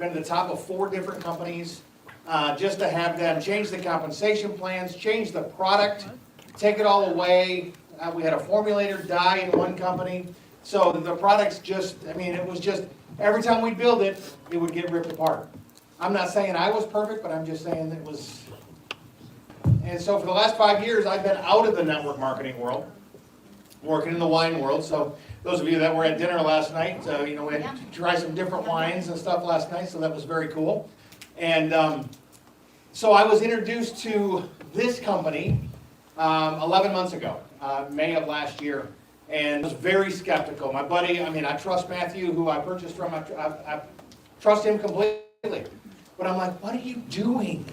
been to the top of 4 different companies, just to have them change the compensation plans, change the product, take it all away. We had a formulator die in one company. So the products just, I mean, it was just, every time we build it, it would get ripped apart. I'm not saying I was perfect, but I'm just saying it was. And so for the last 5 years, I've been out of the network marketing world, working in the wine world. So those of you that were at dinner last night, we had to try some different wines and stuff last night, so that was very cool. And so I was introduced to this company 11 months ago, May of last year, and was very skeptical. My buddy, I trust Matthew, who I purchased from, I trust him completely. But I'm like, what are you doing?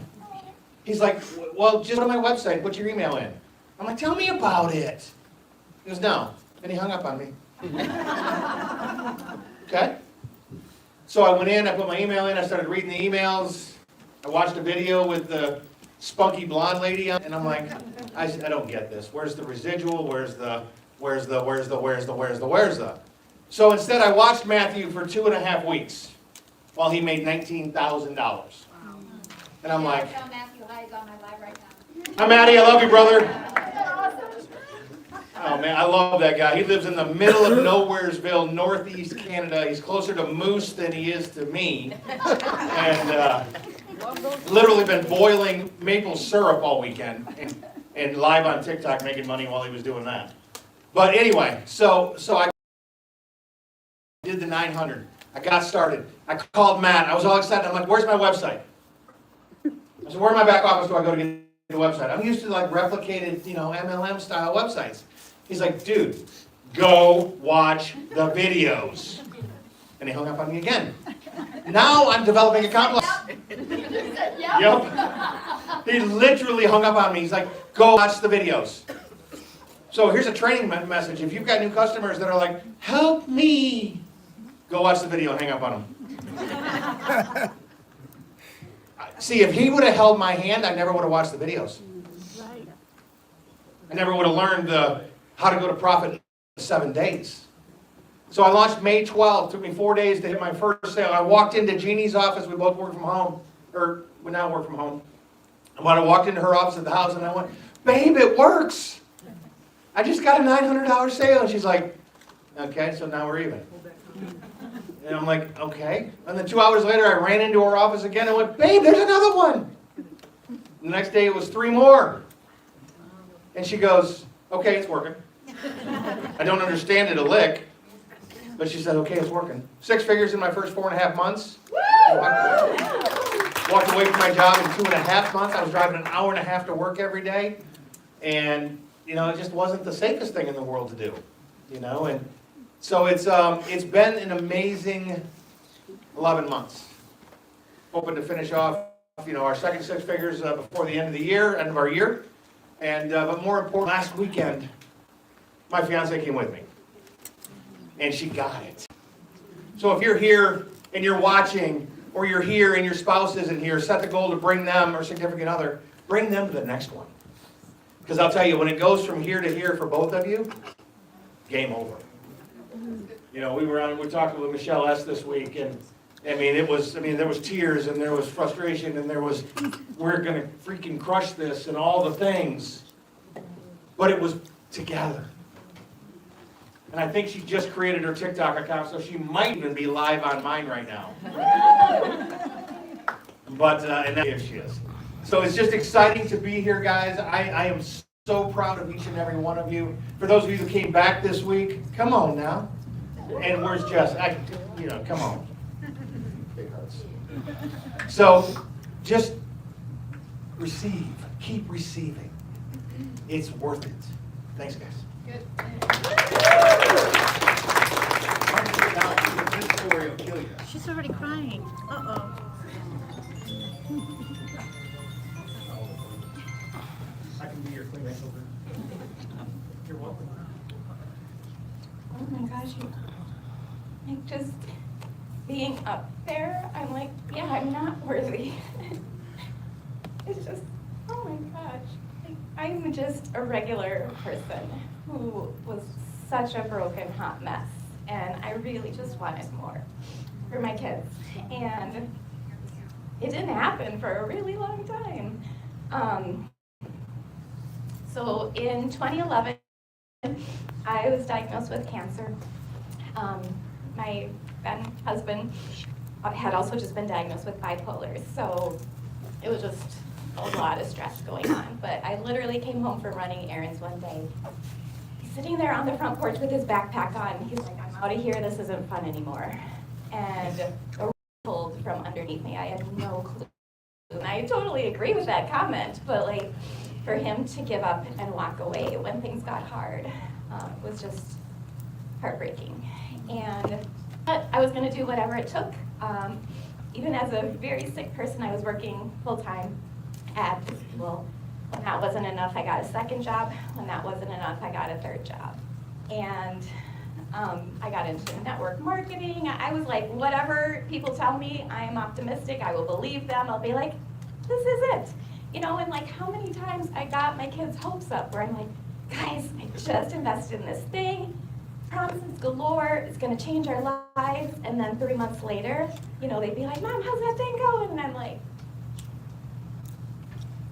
He's like, well, just go to my website, put your email in. I'm like, tell me about it. He goes, no. And he hung up on me. Okay? So I went in, I put my email in, I started reading the emails. I watched a video with the spunky blonde lady on, and I'm like, I don't get this. Where's the residual? Where's the? So instead I watched Matthew for 2.5 weeks while he made $19,000. And I'm like, tell Matthew hi, he's on my live right now. Hi Matty, I love you, brother. Oh man, I love that guy. He lives in the middle of Nowheresville, northeast Canada. He's closer to Moose than he is to me. And literally been boiling maple syrup all weekend and live on TikTok making money while he was doing that. But anyway, so I did the 900. I got started. I called Matt. I was all excited. I'm like, where's my website? I said, where in my back office do I go to get the website? I'm used to like replicated, MLM style websites. He's like, dude, go watch the videos. And he hung up on me again. Now I'm developing a complex. Yep. He literally hung up on me. He's like, go watch the videos. So here's a training message. If you've got new customers that are like, help me, go watch the video and hang up on them. See, if he would have held my hand, I never would have watched the videos. I never would have learned how to go to profit in 7 days. So I launched May 12th. It took me 4 days to hit my first sale. I walked into Jeannie's office. We both work from home. Or we now work from home. And when I walked into her office at the house, and I went, babe, it works. I just got a $900 sale. And she's like, okay, so now we're even. And I'm like, okay. And then 2 hours later, I ran into her office again and went, babe, there's another one. The next day, it was 3 more. And she goes, okay, it's working. I don't understand it a lick. But she said, okay, it's working. 6 figures in my first 4.5 months. Walked away from my job in 2.5 months. I was driving an hour and a half to work every day. And, it just wasn't the safest thing in the world to do. And so it's been an amazing 11 months. Hoping to finish off, our second 6 figures before the end of our year. And, but more important, last weekend, my fiance came with me. And she got it. So if you're here and you're watching, or you're here and your spouse isn't here, set the goal to bring them or significant other, bring them to the next one. Because I'll tell you, when it goes from here to here for both of you, game over. We were talking with Michelle S. this week, and there was tears and there was frustration and there was, we're going to freaking crush this and all the things. But it was together. And I think she just created her TikTok account, so she might even be live on mine right now. But, and if she is. So it's just exciting to be here, guys. I am so proud of each and every one of you. For those of you who came back this week, come on now. And where's Jess? Come on. Big hearts. So just receive. Keep receiving. It's worth it. Thanks, guys. Good. This story will kill you. She's already crying. Uh-oh. I can be your Kleenex over. You're welcome. Oh my gosh, just being up there, I'm like, yeah, I'm not worthy. It's just, oh my gosh. I'm just a regular person who was such a broken hot mess, and I really just wanted more. for my kids. And it didn't happen for a really long time. So in 2011, I was diagnosed with cancer. My then husband had also just been diagnosed with bipolar, so it was just a lot of stress going on. But I literally came home from running errands one day. He's sitting there on the front porch with his backpack on. He's like, "I'm out of here, this isn't fun anymore." And a rug pulled from underneath me. I had no clue. And I totally agree with that comment, but like for him to give up and walk away when things got hard was just heartbreaking. But I was gonna do whatever it took. Even as a very sick person, I was working full-time at the school. When that wasn't enough, I got a second job. When that wasn't enough, I got a third job. And I got into network marketing. I was like, whatever people tell me, I am optimistic, I will believe them. I'll be like, this is it. You know, and like how many times I got my kids' hopes up where I'm like, guys, I just invested in this thing, promises galore, it's gonna change our lives. And then 3 months later, you know, they'd be like, Mom, how's that thing going? And I'm like,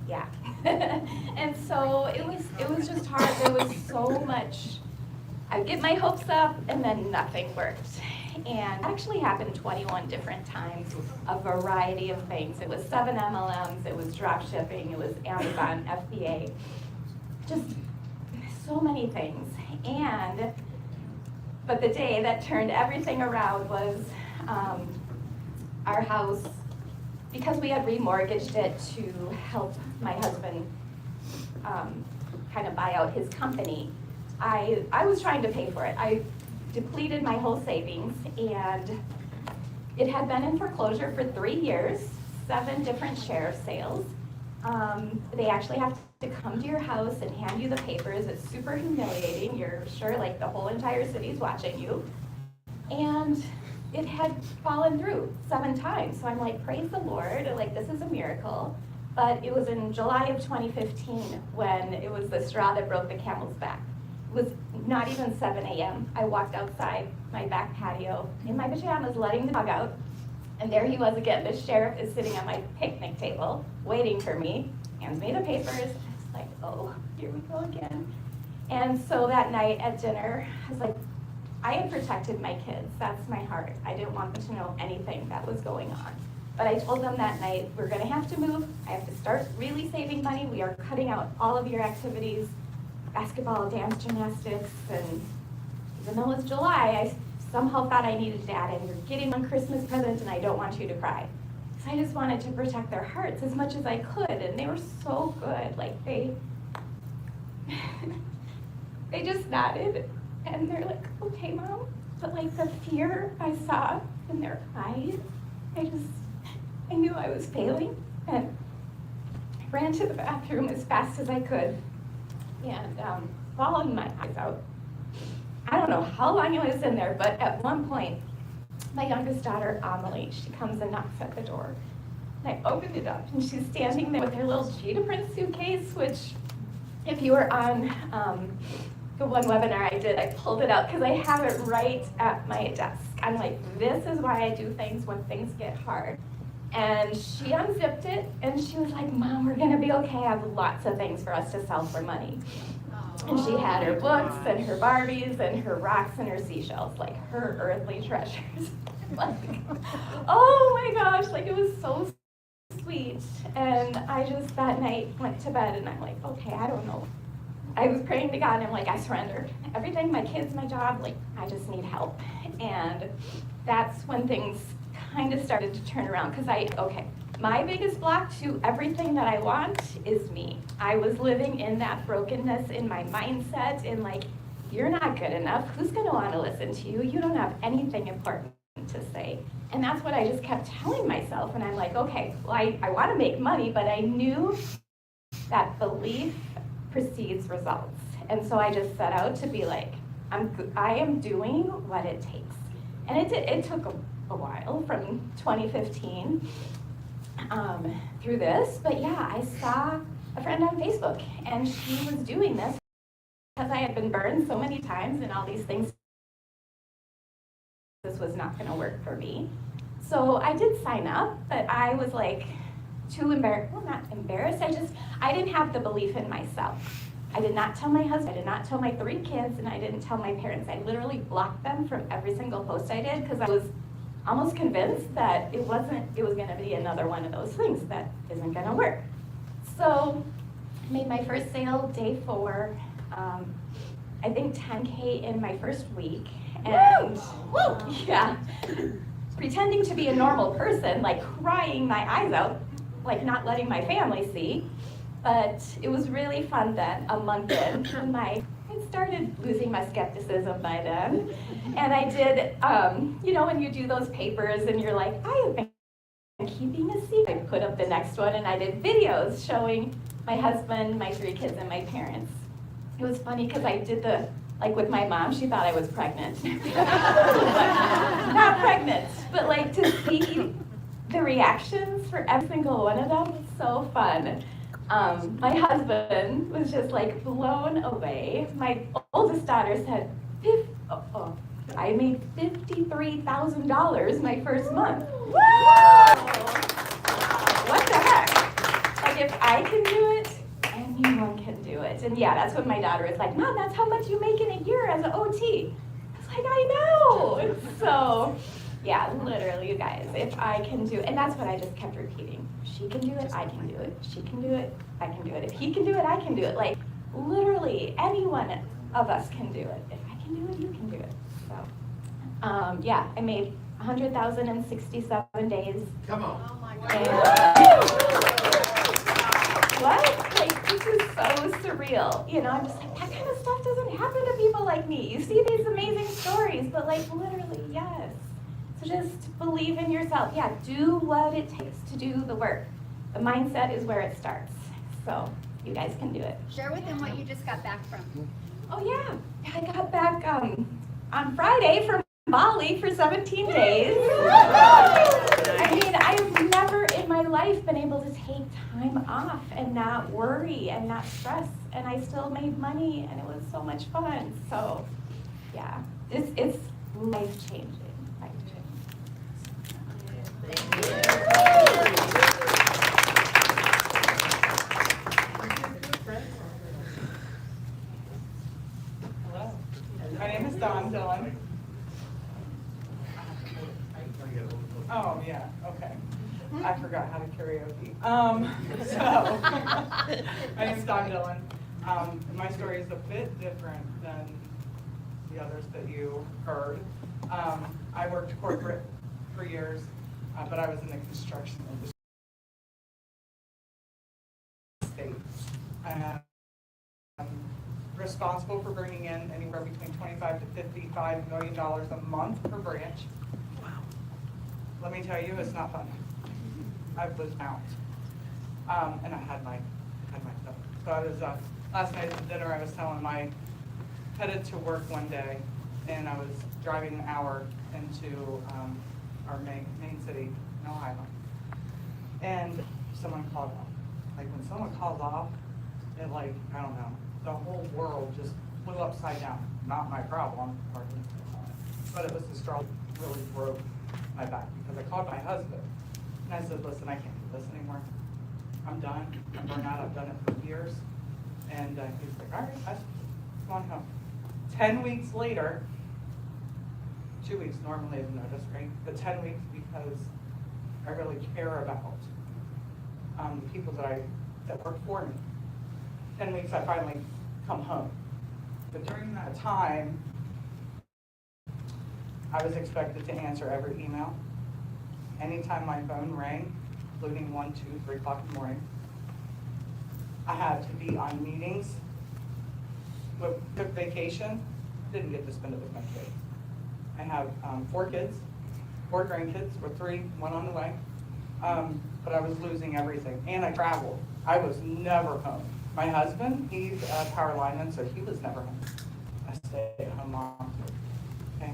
yeah. And so it was just hard. There was so much. I'd get my hopes up and then nothing worked. And it actually happened 21 different times, a variety of things. It was 7 MLMs, it was drop shipping, it was Amazon, FBA, just so many things. But the day that turned everything around was our house, because we had remortgaged it to help my husband kind of buy out his company. I was trying to pay for it. I depleted my whole savings, and it had been in foreclosure for 3 years, 7 different sheriff sales. They actually have to come to your house and hand you the papers. It's super humiliating. You're sure like the whole entire city's watching you. And it had fallen through 7 times. So I'm like, praise the Lord, like this is a miracle. But it was in July of 2015 when it was the straw that broke the camel's back. It was not even 7 a.m. I walked outside my back patio in my pajamas, letting the dog out. And there he was again. The sheriff is sitting at my picnic table, waiting for me, hands me the papers. It's like, oh, here we go again. And so that night at dinner, I was like, I had protected my kids. That's my heart. I didn't want them to know anything that was going on. But I told them that night, we're gonna have to move. I have to start really saving money. We are cutting out all of your activities, basketball, dance, gymnastics, and even though it's July, I somehow thought I needed Dad, and you're getting one Christmas present, and I don't want you to cry. So I just wanted to protect their hearts as much as I could, and they were so good. Like they just nodded, and they're like, okay, Mom. But like the fear I saw in their eyes, I knew I was failing, and I ran to the bathroom as fast as I could, and bawling my eyes out. I don't know how long I was in there, but at one point, my youngest daughter, Amelie, she comes and knocks at the door. And I opened it up, and she's standing there with her little cheetah print suitcase, which, if you were on the one webinar I did, I pulled it out because I have it right at my desk. I'm like, this is why I do things when things get hard. And she unzipped it, and she was like, Mom, we're gonna be okay. I have lots of things for us to sell for money. And she had her books and her Barbies and her rocks and her seashells, like her earthly treasures. Like, oh my gosh, like it was so sweet. And I just that night went to bed, and I'm like, okay, I don't know. I was praying to God, and I'm like, I surrender. Everything, my kids, my job, like I just need help. And that's when things kind of started to turn around, because my biggest block to everything that I want is me. I was living in that brokenness in my mindset, in like, you're not good enough. Who's gonna wanna listen to you? You don't have anything important to say. And that's what I just kept telling myself. And I'm like, okay, well, I wanna make money, but I knew that belief precedes results. And so I just set out to be like, I am doing what it takes. And it took a while, from 2015 through this, but yeah, I saw a friend on Facebook, and she was doing this because I had been burned so many times and all these things this was not gonna work for me. So I did sign up, but I was like too embarrassed, well, not embarrassed, I didn't have the belief in myself. I did not tell my husband, I did not tell my 3 kids, and I didn't tell my parents. I literally blocked them from every single post I did because I was almost convinced that it was gonna be another one of those things that isn't gonna work. So I made my first sale day 4, I think 10K in my first week, and yeah, pretending to be a normal person, like crying my eyes out, like not letting my family see. But it was really fun then, a month in, and I started losing my skepticism by then. And I did, you know, when you do those papers and you're like, I have been keeping a secret. I put up the next one and I did videos showing my husband, my 3 kids, and my parents. It was funny because I did like with my mom, she thought I was pregnant. Not pregnant, but like to see the reactions for every single one of them was so fun. My husband was just like blown away. My oldest daughter said, I made $53,000 my first month. What the heck? Like if I can do it, anyone can do it. And yeah, that's what my daughter is like, Mom, that's how much you make in a year as an OT. I was like, I know. So yeah, literally, you guys, if I can do it, and that's what I just kept repeating. She can do it, I can do it. She can do it, I can do it. If he can do it, I can do it. Like, literally, any one of us can do it. If I can do it, you can do it. So, yeah, I made $100,000 in 67 days. Come on. Oh my And, God. what? Like, this is so surreal. You know, I'm just like, that kind of stuff doesn't happen to people like me. You see these amazing stories, but like, literally, yes. So just believe in yourself. Yeah, do what it takes to do the work. The mindset is where it starts. So you guys can do it. Share with them what you just got back from. Oh yeah, I got back on Friday from Bali for 17 days. I mean, I've never in my life been able to take time off and not worry and not stress, and I still made money, and it was so much fun. So yeah, it's life-changing. Hello, my name is Dawn Dillon. Oh, yeah, okay. I forgot how to karaoke. So, my name is Dawn Dillon. My story is a bit different than the others that you heard. I worked corporate for years, but I was in the construction industry. I'm responsible for bringing in anywhere between $25 to $55 million a month per branch. Wow. Let me tell you, it's not fun. I was out, and I had my stuff. So I was last night at dinner. I was headed to work one day, and I was driving an hour into our main city in Ohio, and someone called off. Like when someone calls off, it I don't know, the whole world just flew upside down. Not my problem, but it was the straw that really broke my back because I called my husband and I said, listen, I can't do this anymore. I'm done. I'm burned out. I've done it for years. And he's like, all right, come on home. 10 weeks later, 2 weeks normally is notice, right? But 10 weeks because I really care about the people that work for me. 10 weeks I finally come home. But during that time, I was expected to answer every email. Anytime my phone rang, including 1, 2, 3 o'clock in the morning, I had to be on meetings. Took vacation, didn't get to spend it with my kids. I have 4 kids, 4 grandkids, with 3, 1 on the way. But I was losing everything, and I traveled. I was never home. My husband, he's a power lineman, so he was never home. I stayed at home mom. Okay,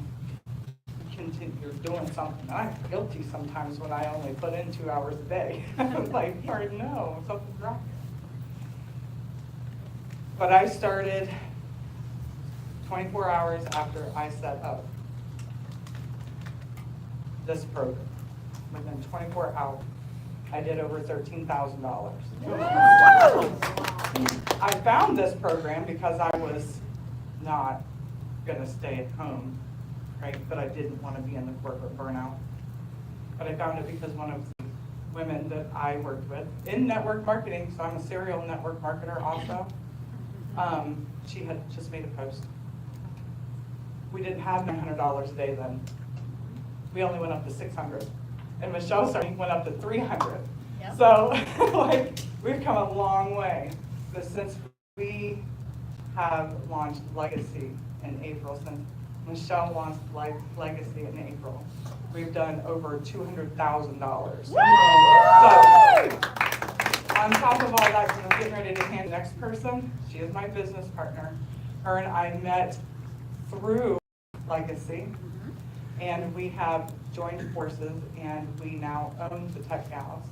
you're doing something. I'm guilty sometimes when I only put in 2 hours a day. I'm like, no, something's wrong. But I started 24 hours after I set up. this program. Within 24 hours, I did over $13,000. I found this program because I was not gonna stay at home, right? But I didn't want to be in the corporate burnout. But I found it because one of the women that I worked with in network marketing, so I'm a serial network marketer also, she had just made a post. We didn't have $900 a day then. We only went up to 600. And Michelle's went up to 300. Yep. So like, we've come a long way. But since we have launched Legacy in April, since Michelle launched Legacy in April, we've done over $200,000. So on top of all that, I'm getting ready to hand the next person. She is my business partner. Her and I met through Legacy, and we have joined forces, and we now own the Tech Gals.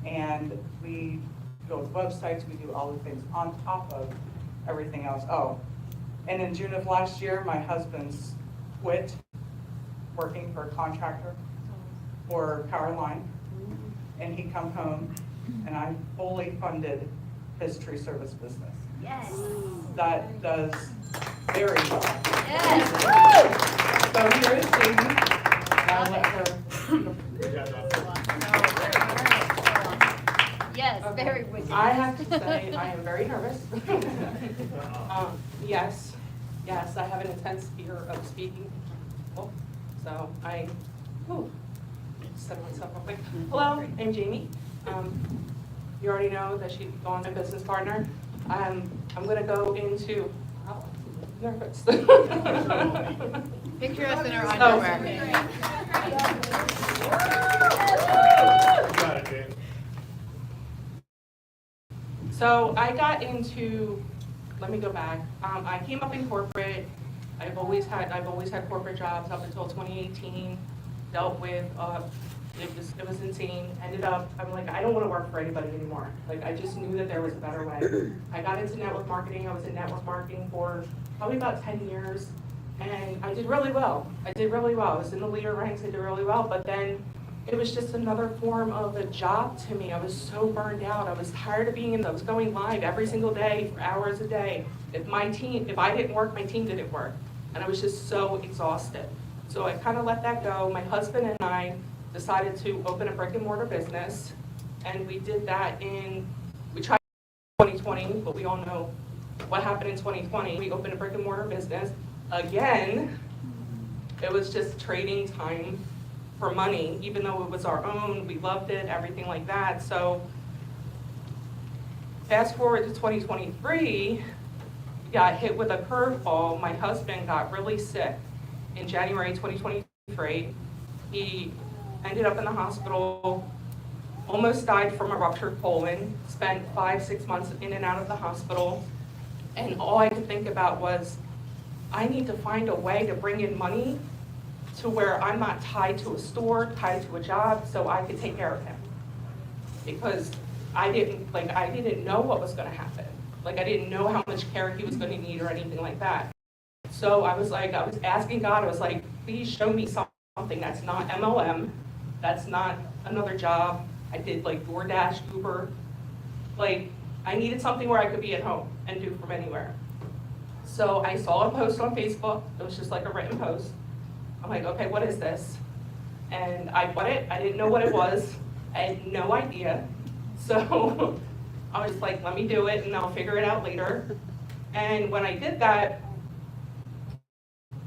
And we build websites, we do all the things on top of everything else. Oh, and in June of last year, my husband quit working for a contractor for Powerline, and he come home, and I fully funded his tree service business. Yes. That does very well. Yes. So here is Jamie, and I'll let her. Yes, very wicked. I have to say, I am very nervous. Yes, I have an intense fear of speaking. So I, set myself real quick. Hello, I'm Jamie. You already know that she's gone my business partner. I'm gonna go into, I'm nervous. Picture us in our So- underwear. So I got into, let me go back. I came up in corporate. I've always had corporate jobs up until 2018. Dealt with, it was insane. Ended up, I'm like, I don't want to work for anybody anymore. Like, I just knew that there was a better way. I got into network marketing. I was in network marketing for probably about 10 years. And I did really well. I was in the leader ranks. I did really well. But then it was just another form of a job to me. I was so burned out. I was tired of being in those, going live every single day for hours a day. If I didn't work, my team didn't work. And I was just so exhausted. So I kind of let that go. My husband and I decided to open a brick and mortar business. And we did that we tried 2020, but we all know what happened in 2020. We opened a brick and mortar business. Again, it was just trading time for money, even though it was our own, we loved it, everything like that. So fast forward to 2023, we got hit with a curveball. My husband got really sick in January 2023. He ended up in the hospital, almost died from a ruptured colon, spent 5-6 months in and out of the hospital. And all I could think about was, I need to find a way to bring in money to where I'm not tied to a store, tied to a job, so I could take care of him. Because I didn't know what was gonna happen. Like, I didn't know how much care he was gonna need or anything like that. So I was asking God, I was like, please show me something that's not MLM, that's not another job. I did like DoorDash, Uber. Like, I needed something where I could be at home and do from anywhere. So I saw a post on Facebook. It was just like a written post. I'm like, okay, what is this? And I bought it. I didn't know what it was. I had no idea. So I was like, let me do it and I'll figure it out later. And when I did that,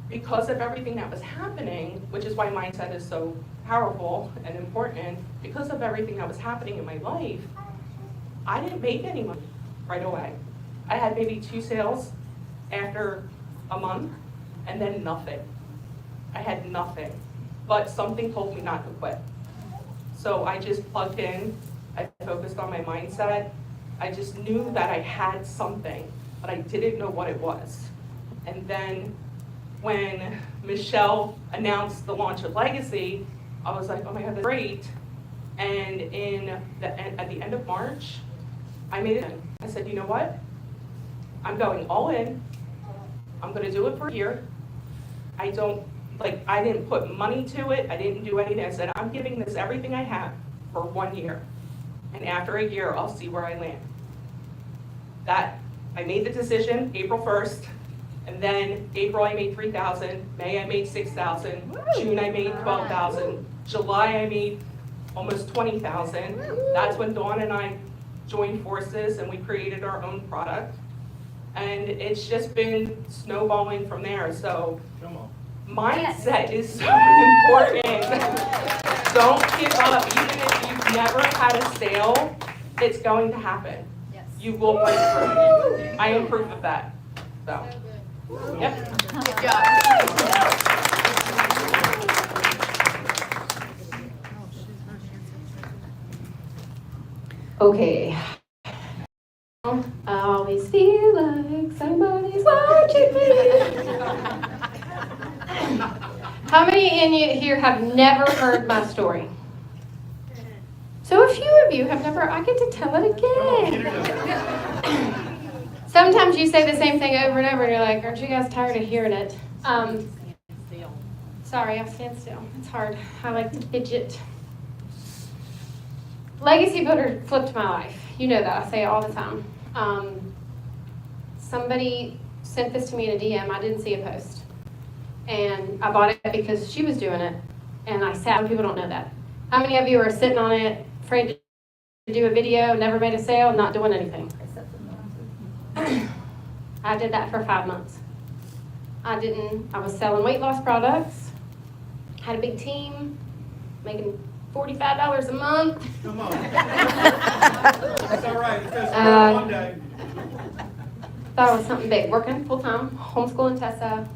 because of everything that was happening, which is why mindset is so powerful and important, because of everything that was happening in my life, I didn't make any money right away. I had maybe 2 sales after a month, and then nothing. I had nothing, but something told me not to quit. So I just plugged in, I focused on my mindset. I just knew that I had something, but I didn't know what it was. And then when Michelle announced the launch of Legacy, I was like, oh my God, that's great. And at the end of March, I made it. I said, you know what? I'm going all in. I'm gonna do it for a year. like, I didn't put money to it, I didn't do anything. I said, I'm giving this everything I have for 1 year. And after a year, I'll see where I land. I made the decision April 1st, and then April I made 3,000, May I made 6,000, June I made 12,000, July I made almost 20,000. That's when Dawn and I joined forces and we created our own product. And it's just been snowballing from there. So Come on. mindset is so important. Don't give up. Even if you've never had a sale, it's going to happen. Yes. You will break through. I am proof of that. So, yep. Good job. Okay. I always feel like somebody's watching me. How many in you here have never heard my story? So a few of you have never, I get to tell it again. Sometimes you say the same thing over and over and you're like, aren't you guys tired of hearing it? Sorry, I'll stand still. It's hard. I like to fidget. Legacy Builder flipped my life. You know that. I say it all the time. Somebody sent this to me in a DM. I didn't see a post. And I bought it because she was doing it. And I sat, people don't know that. How many of you are sitting on it, afraid to do a video, never made a sale, not doing anything? I did that for 5 months. I was selling weight loss products, had a big team, making $45 a month. Come on. That's all right, because one day. Thought it was something big, working full-time, homeschooling Tessa.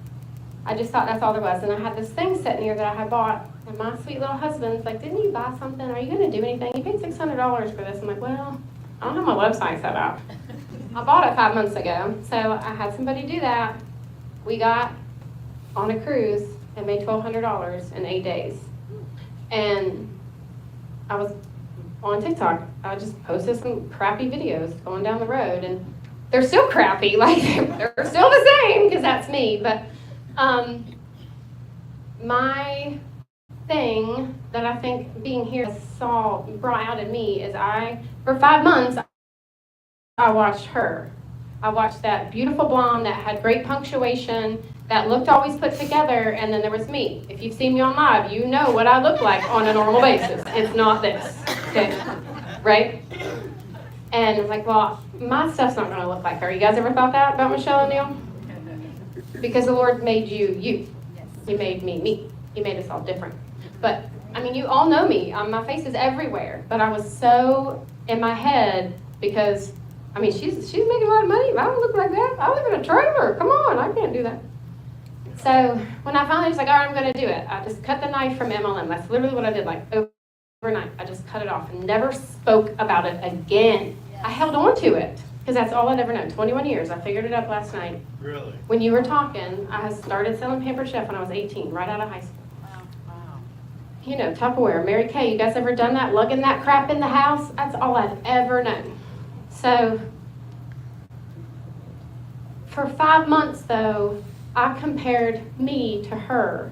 I just thought that's all there was. And I had this thing sitting here that I had bought, and my sweet little husband's like, didn't you buy something? Are you going to do anything? You paid $600 for this. I'm like, well, I don't have my website set up. I bought it 5 months ago, so I had somebody do that. We got on a cruise and made $1,200 in 8 days. And I was on TikTok. I just posted some crappy videos going down the road, and they're still crappy. Like, they're still the same, because that's me. But my thing that I think being here brought out in me is for 5 months, I watched her. I watched that beautiful blonde that had great punctuation, that looked always put together, and then there was me. If you've seen me on live, you know what I look like on a normal basis. It's not this, okay? Right? And I'm like, well, my stuff's not going to look like her. You guys ever thought that about Michele O'Neil? Because the Lord made you. He made me. He made us all different. But, I mean, you all know me. My face is everywhere. But I was so in my head because, I mean, she's making a lot of money. I don't look like that. I live in a trailer. Come on, I can't do that. So when I finally was like, all right, I'm going to do it. I just cut the knife from MLM. That's literally what I did, like overnight. I just cut it off and never spoke about it again. I held on to it because that's all I'd ever known. 21 years. I figured it up last night. Really? When you were talking, I had started selling Pampered Chef when I was 18, right out of high school. Wow. You know, Tupperware, Mary Kay, you guys ever done that? Lugging that crap in the house? That's all I've ever known. So for 5 months, though, I compared me to her.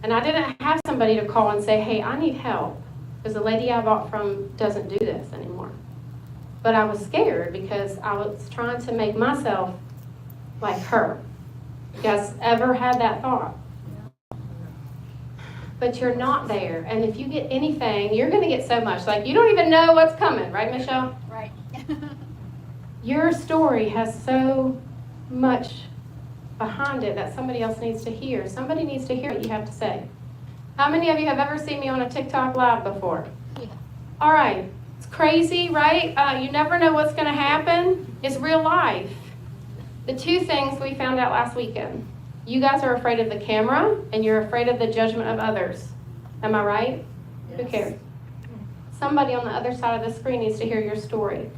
And I didn't have somebody to call and say, hey, I need help, because the lady I bought from doesn't do this anymore. But I was scared because I was trying to make myself like her. You guys ever had that thought? But you're not there. And if you get anything, you're going to get so much. Like, you don't even know what's coming, right, Michele? Right. Your story has so much behind it that somebody else needs to hear. Somebody needs to hear what you have to say. How many of you have ever seen me on a TikTok live before? Yeah. All right. It's crazy, right? You never know what's going to happen. It's real life. The two things we found out last weekend. You guys are afraid of the camera, and you're afraid of the judgment of others. Am I right? Yes. Who cares? Somebody on the other side of the screen needs to hear your story.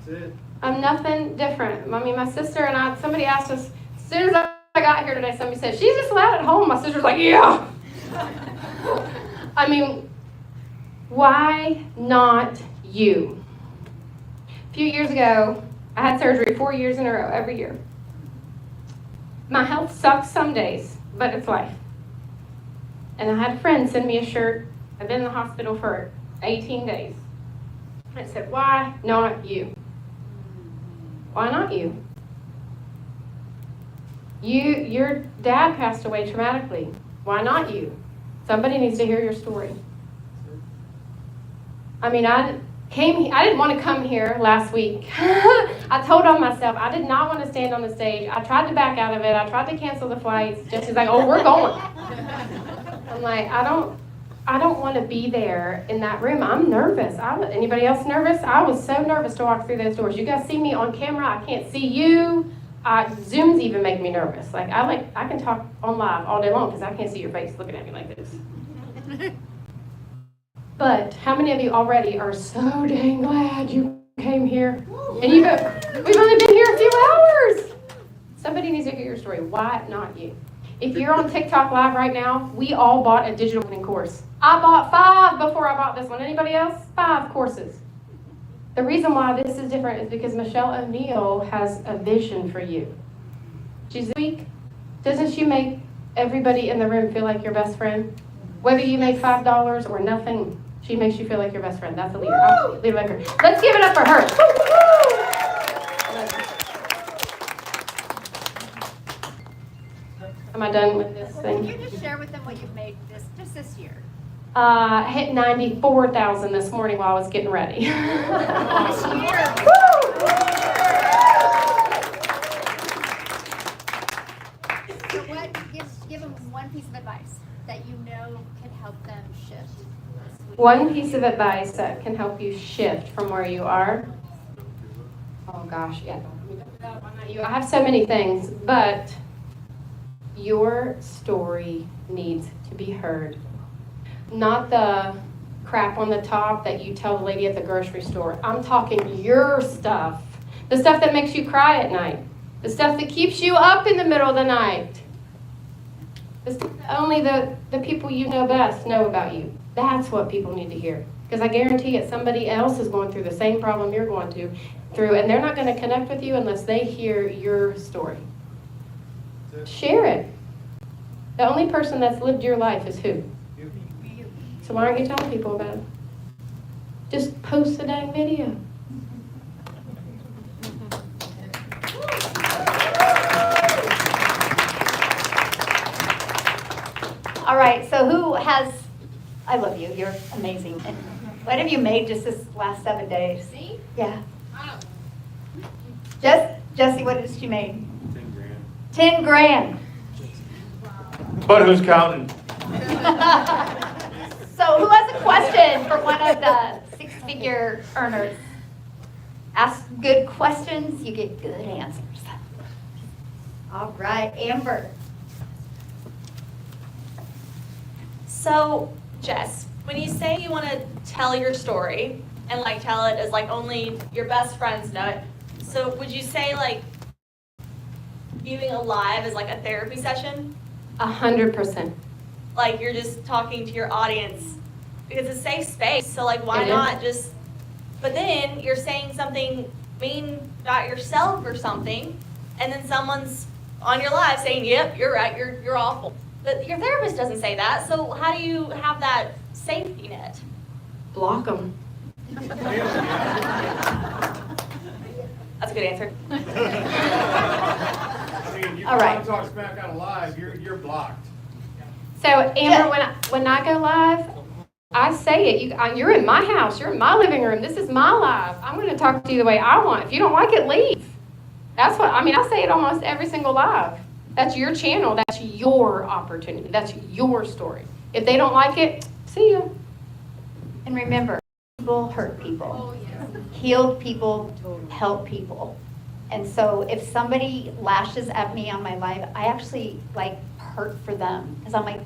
That's it. I'm nothing different. I mean, my sister and I, somebody asked us, as soon as I got here today, somebody said, she's just loud at home. My sister's like, yeah. I mean, why not you? A few years ago, I had surgery 4 years in a row, every year. My health sucks some days, but it's life. And I had a friend send me a shirt. I've been in the hospital for 18 days. I said, why not you? Why not you? Your dad passed away traumatically. Why not you? Somebody needs to hear your story. I mean, I didn't want to come here last week. I told on myself, I did not want to stand on the stage. I tried to back out of it. I tried to cancel the flights. Jesse's like, oh, we're going. I'm like, I don't want to be there in that room. I'm nervous. Anybody else nervous? I was so nervous to walk through those doors. You guys see me on camera. I can't see you. Zooms even make me nervous. I can talk on live all day long because I can't see your face looking at me like this. But how many of you already are so dang glad you came here? And we've only been here a few hours. Somebody needs to hear your story. Why not you? If you're on TikTok Live right now, we all bought a digital marketing course. I bought 5 before I bought this one. Anybody else? 5 courses. The reason why this is different is because Michele O'Neil has a vision for you. She's weak. Doesn't she make everybody in the room feel like your best friend? Whether you make $5 or nothing, she makes you feel like your best friend. That's a leader. I'll leave it like her. Let's give it up for her. Am I done with this thing? Can you just share with them what you've made just this year? I hit 94,000 this morning while I was getting ready. So give them one piece of advice that you know can help them shift. One piece of advice that can help you shift from where you are. Oh gosh, yeah. I have so many things, but your story needs to be heard. Not the crap on the top that you tell the lady at the grocery store. I'm talking your stuff. The stuff that makes you cry at night. The stuff that keeps you up in the middle of the night. The stuff that only the people you know best know about you. That's what people need to hear. Because I guarantee it, somebody else is going through the same problem you're going through, and they're not going to connect with you unless they hear your story. Share it. The only person that's lived your life is who? So why aren't you telling people about it? Just post the dang video. All right, so who has, I love you, you're amazing. And what have you made just this last 7 days? See? Yeah. Wow. Jessie, what has she made? 10 grand. 10 grand. But who's counting? So who has a question for one of the 6-figure earners? Ask good questions, you get good answers. All right, Amber. So, Jess, when you say you want to tell your story and like tell it as like only your best friends know it, so would you say like viewing a live as like a therapy session? 100%. Like you're just talking to your audience because it's a safe space. So like why It is. not just? But then you're saying something mean about yourself or something, and then someone's on your live saying, "Yep, you're right. You're awful." But your therapist doesn't say that. So how do you have that safety net? Block them. That's a good answer. I mean, you All right. want to talk smack out of live, you're blocked. So Amber, when I go live, I say it. You're in my house. You're in my living room. This is my live. I'm going to talk to you the way I want. If you don't like it, leave. That's what I say it almost every single live. That's your channel. That's your opportunity. That's your story. If they don't like it, see you. And remember, people hurt people. Healed people help people. And so if somebody lashes at me on my live, I actually hurt for them. Because I'm like,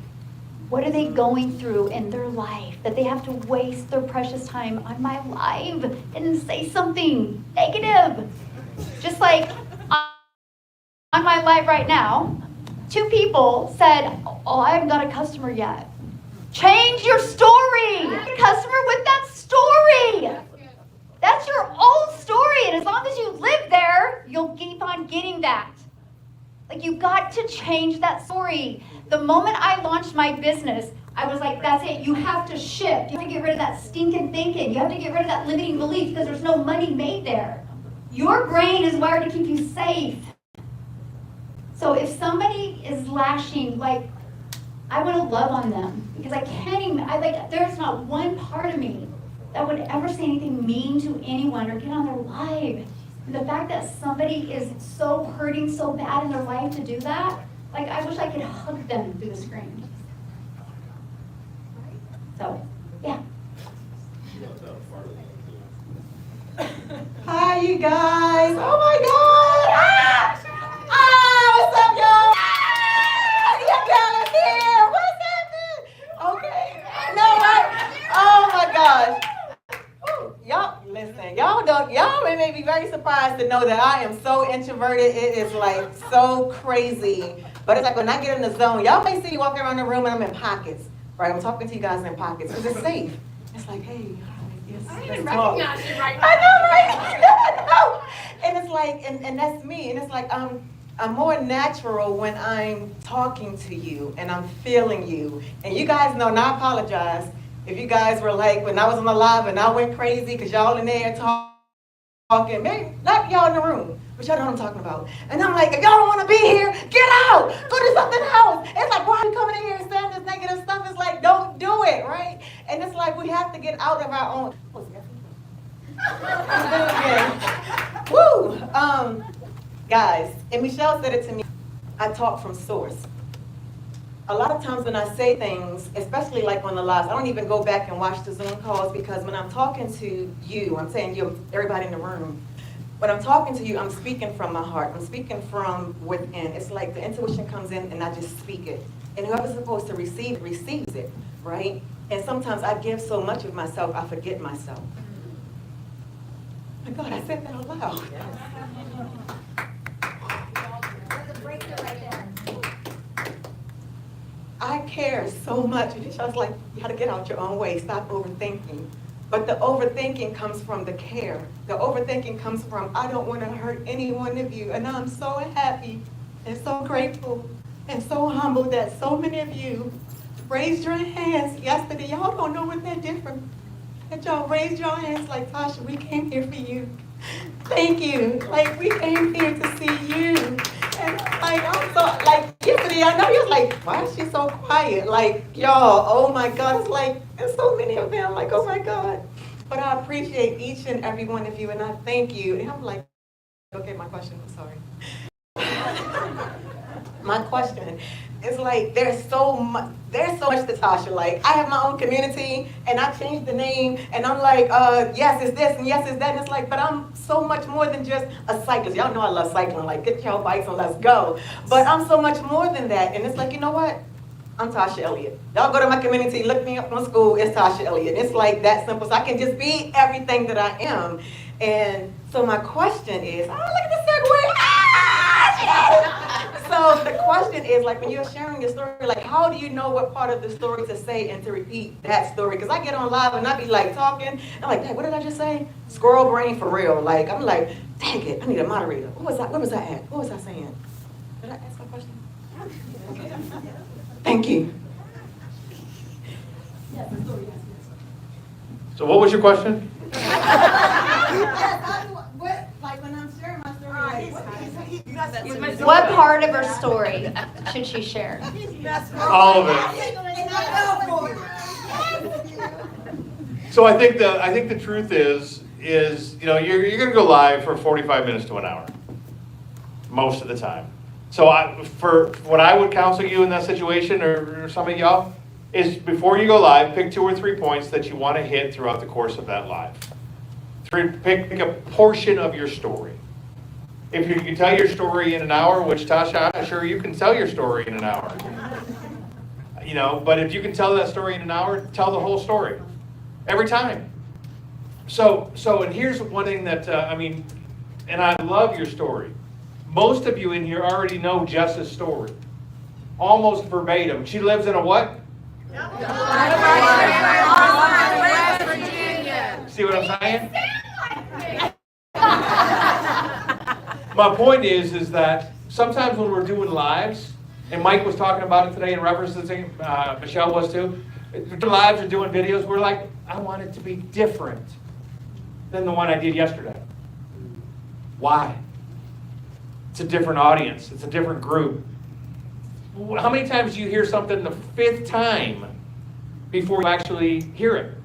what are they going through in their life that they have to waste their precious time on my live and say something negative? Just like on my live right now, 2 people said, oh, I haven't got a customer yet. Change your story. Get a customer with that story. That's your old story. And as long as you live there, you'll keep on getting that. Like, you got to change that story. The moment I launched my business, I was like, that's it, you have to shift. You have to get rid of that stinking thinking. You have to get rid of that limiting belief because there's no money made there. Your brain is wired to keep you safe. So if somebody is lashing, like, I want to love on them because I can't even, there's not one part of me that would ever say anything mean to anyone or get on their live. And the fact that somebody is so hurting so bad in their life to do that, like, I wish I could hug them through the screen. So, yeah. Hi, you guys. Oh my God. What's up, y'all? Your girl is here. What's happening? Okay. No, right? Oh my gosh. Ooh, y'all, listen, y'all may be very surprised to know that I am so introverted. It is like so crazy. But it's like when I get in the zone, y'all may see me walking around the room and I'm in pockets, right? I'm talking to you guys in pockets because it's safe. It's like, hey, yes, I let's even talk. recognize you right now. I know, right? I know. And it's like, and that's me. And it's like, I'm more natural when I'm talking to you and I'm feeling you. And you guys know, and I apologize if you guys were like, when I was on the live and I went crazy because y'all in there talking, maybe not y'all in the room, but y'all know what I'm talking about. And I'm like, if y'all don't want to be here, get out. Go do something else. It's like, why are you coming in here and saying this negative stuff? It's like, don't do it, right? And it's like, we have to get out of our own. Woo! Guys, and Michele said it to me, I talk from source. A lot of times when I say things, especially like on the lives, I don't even go back and watch the Zoom calls because when I'm talking to you, I'm saying you, everybody in the room, when I'm talking to you, I'm speaking from my heart. I'm speaking from within. It's like the intuition comes in and I just speak it. And whoever's supposed to receive receives it, right? And sometimes I give so much of myself, I forget myself. My God, I said that out loud. I care so much. And I was like, you gotta get out your own way. Stop overthinking. But the overthinking comes from the care. The overthinking comes from, I don't want to hurt any one of you. And I'm so happy and so grateful and so humbled that so many of you raised your hands yesterday. Y'all don't know what that did for me. That y'all raised your hands like, Tasha, we came here for you. Thank you. Like, we came here to see you. And like, I'm so, like, yesterday, I know you're like, why is she so quiet? Like, y'all, oh my God, it's like, there's so many of them, like, oh my God. But I appreciate each and every one of you, and I thank you. And I'm like, okay, my question, I'm sorry. My question is like, there's so much to Tasha. Like, I have my own community, and I changed the name, and I'm like, yes, it's this, and yes, it's that, and it's like, but I'm so much more than just a cyclist. Y'all know I love cycling, like, get your bikes and let's go. But I'm so much more than that, and it's like, you know what? I'm Tasha Elliott. Y'all go to my community, look me up on school, it's Tasha Elliott. It's like that simple, so I can just be everything that I am. And so my question is, oh, look at the segue. So the question is, like, when you're sharing your story, like, how do you know what part of the story to say and to repeat that story? Because I get on live and I be like talking, I'm like, dang, what did I just say? Squirrel brain for real. Like, I'm like, dang it, I need a moderator. Where was I at? What was I saying? Did I ask my question? Okay. Thank you. So what was your question? Like when I'm sharing my story, What part of her story should she share? All of it. So I think the truth is you know, you're gonna go live for 45 minutes to an hour, most of the time. So for what I would counsel you in that situation, or some of y'all, is before you go live, pick 2 or 3 points that you want to hit throughout the course of that live. Pick a portion of your story. If you can tell your story in an hour, which Tasha, I'm sure you can tell your story in an hour. You know, but if you can tell that story in an hour, tell the whole story. Every time. So and here's one thing that, and I love your story. Most of you in here already know Jess's story. Almost verbatim. She lives in a what? West Virginia. See what I'm saying? My point is that sometimes when we're doing lives, And Mike was talking about it today in reference to the thing, Michelle was too. Lives are doing videos, we're like, I want it to be different than the one I did yesterday. Why? It's a different audience, it's a different group. How many times do you hear something the 5th time before you actually hear it?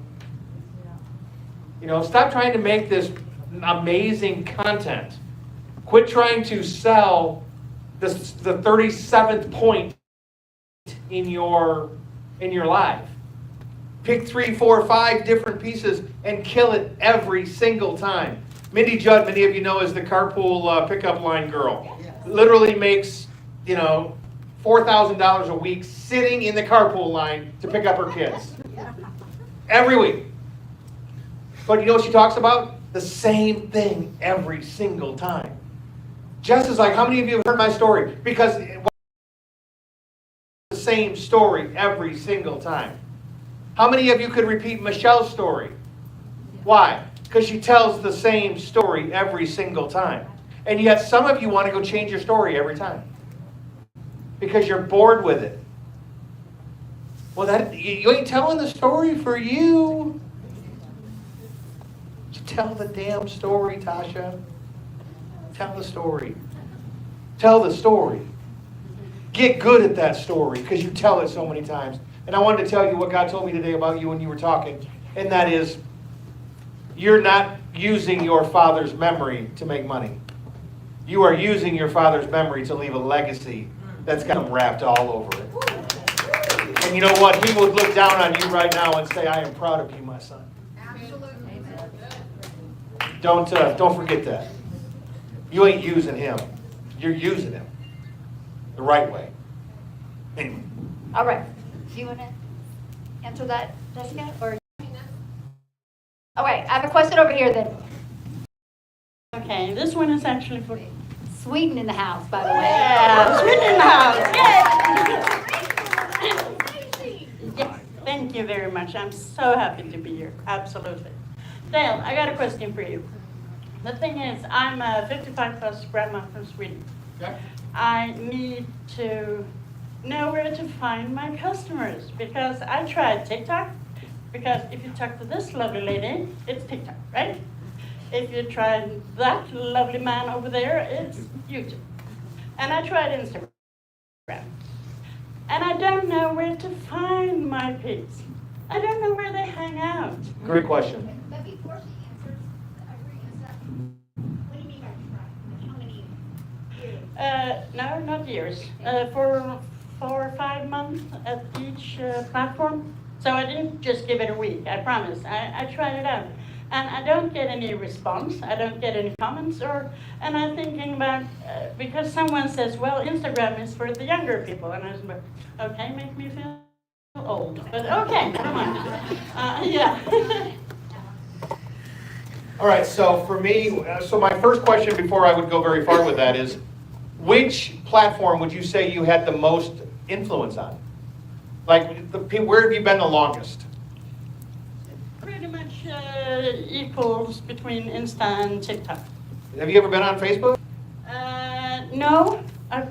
You know, stop trying to make this amazing content. Quit trying to sell the 37th point in your life. Pick 3, 4, 5 different pieces and kill it every single time. Mindy Judd, many of you know, is the carpool pickup line girl. Literally makes, you know, $4,000 a week sitting in the carpool line to pick up her kids. Every week. But you know what she talks about? The same thing every single time. Jess is like, how many of you have heard my story? Because it's the same story every single time. How many of you could repeat Michelle's story? Why? Because she tells the same story every single time. And yet some of you want to go change your story every time. Because you're bored with it. Well, you ain't telling the story for you. Tell the damn story, Tasha. Tell the story. Tell the story. Get good at that story because you tell it so many times. And I wanted to tell you what God told me today about you when you were talking. And that is, you're not using your father's memory to make money. You are using your father's memory to leave a legacy that's got him wrapped all over it. And you know what? He would look down on you right now and say, I am proud of you, my son. Don't forget that. You ain't using him. You're using him the right way. Anyway. All right. Do you want to answer that, Jessica? Or? All right. I have a question over here then. Okay, this one is actually for Sweden in the house, by the way. yeah, Sweden in the house. Yes, thank you very much. I'm so happy to be here. Absolutely. Dale, I got a question for you. The thing is, I'm a 55-plus grandma from Sweden. Okay. I need to know where to find my customers because I tried TikTok. Because if you talk to this lovely lady, it's TikTok, right? If you tried that lovely man over there, it's YouTube. And I tried Instagram. And I don't know where to find my peeps. I don't know where they hang out. Great question. But before she answers, I agree with that. What do you mean by try? How many years? No, not years. For 4 or 5 months at each platform. So I didn't just give it a week, I promise. I tried it out. And I don't get any response. I don't get any comments. And I'm thinking about, because someone says, well, Instagram is for the younger people. And I was like, okay, make me feel old. But okay, never mind. Yeah. All right, so for me, so my first question before I would go very far with that is, which platform would you say you had the most influence on? Like, where have you been the longest? Pretty much equals between Insta and TikTok. Have you ever been on Facebook? No, I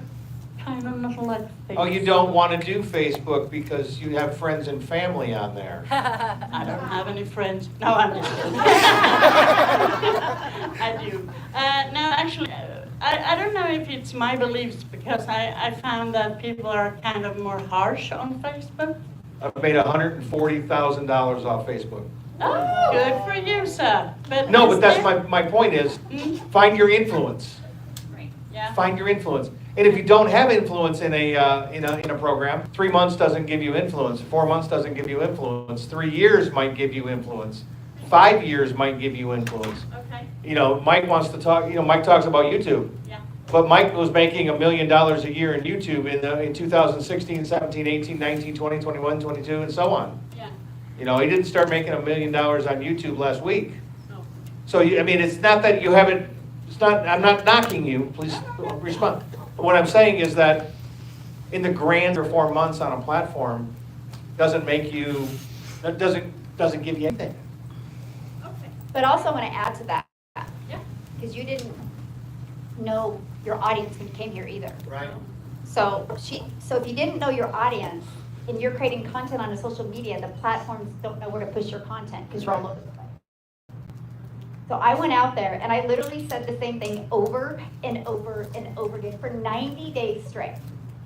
kind of not like Facebook. Oh, you don't want to do Facebook because you have friends and family on there. I don't have any friends. No, I'm just kidding. I do. No, actually, I don't know if it's my beliefs because I found that people are kind of more harsh on Facebook. I've made $140,000 off Facebook. Oh, good for you, sir. No, but that's my point is, find your influence. Yeah. Find your influence. And if you don't have influence in a program, 3 months doesn't give you influence. 4 months doesn't give you influence. 3 years might give you influence. 5 years might give you influence. Okay. You know, Mike wants to talk. You know, Mike talks about YouTube. Yeah. But Mike was making $1 million a year in YouTube in 2016, 17, 18, 19, 20, 21, 22, and so on. Yeah. You know, he didn't start making $1 million on YouTube last week. No. So, I mean, it's not that you haven't, I'm not knocking you, please respond. What I'm saying is that in the grand 3 or 4 months on a platform doesn't give you anything. Okay. But also I want to add to that. Yeah. Because you didn't know your audience when you came here either. Right. So if you didn't know your audience and you're creating content on a social media, the platforms don't know where to push your content because you're all over the place. So I went out there and I literally said the same thing over and over and over again for 90 days straight.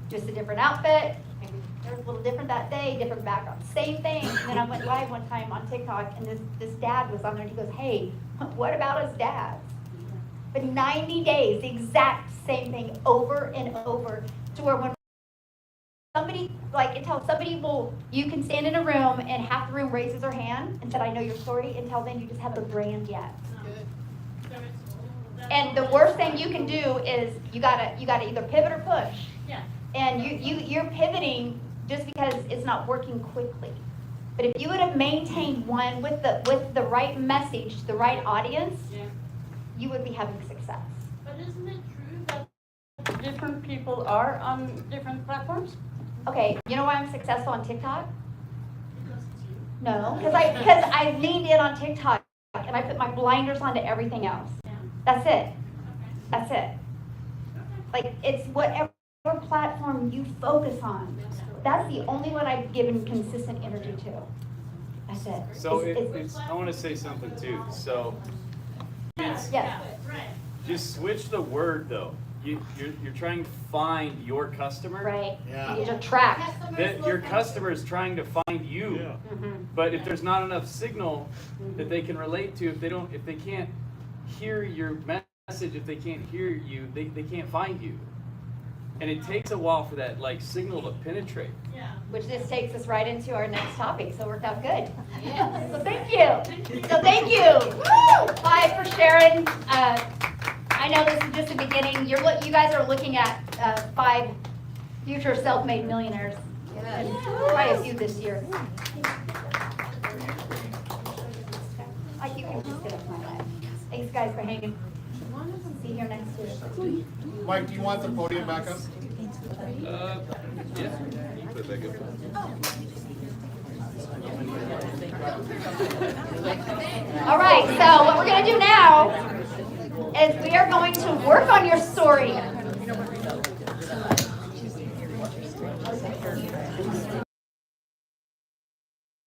Just a different outfit, maybe it was a little different that day, different background, same thing. And then I went live one time on TikTok and this dad was on there and he goes, hey, what about us dads? But 90 days, the exact same thing over and over to where when somebody, like until somebody you can stand in a room and half the room raises their hand and said, I know your story, until then you just have the brand yet. And the worst thing you can do is you gotta either pivot or push. Yeah. And you're pivoting just because it's not working quickly. But if you would have maintained one with the right message, the right audience, Yeah. you would be having success. But isn't it true that different people are on different platforms? Okay, you know why I'm successful on TikTok? Because it's you. No, because I leaned in on TikTok and I put my blinders onto everything else. Yeah. That's it. Okay. That's it. Like it's whatever platform you focus on. That's the only one I've given consistent energy to. That's it. So It's- I want to say something too. So it's, yes. Right. just switch the word though. You're trying to find your customer. Right. Yeah. You need to track. That your customer is trying to find you. Yeah. Mhm. But if there's not enough signal that they can relate to, if they can't hear your message, if they can't hear you, they can't find you. And it takes a while for that like signal to penetrate. Yeah. Which this takes us right into our next topic, so it worked out good. So thank you. So thank you. Woo! Bye for sharing. I know this is just the beginning. You guys are looking at 5 future self-made millionaires. And probably a few this year. I keep you just get up my leg. Thanks guys for hanging. See you here next year. Mike, do you want the podium back up? Yeah. Put it back up. All right, so what we're going to do now is we are going to work on your story.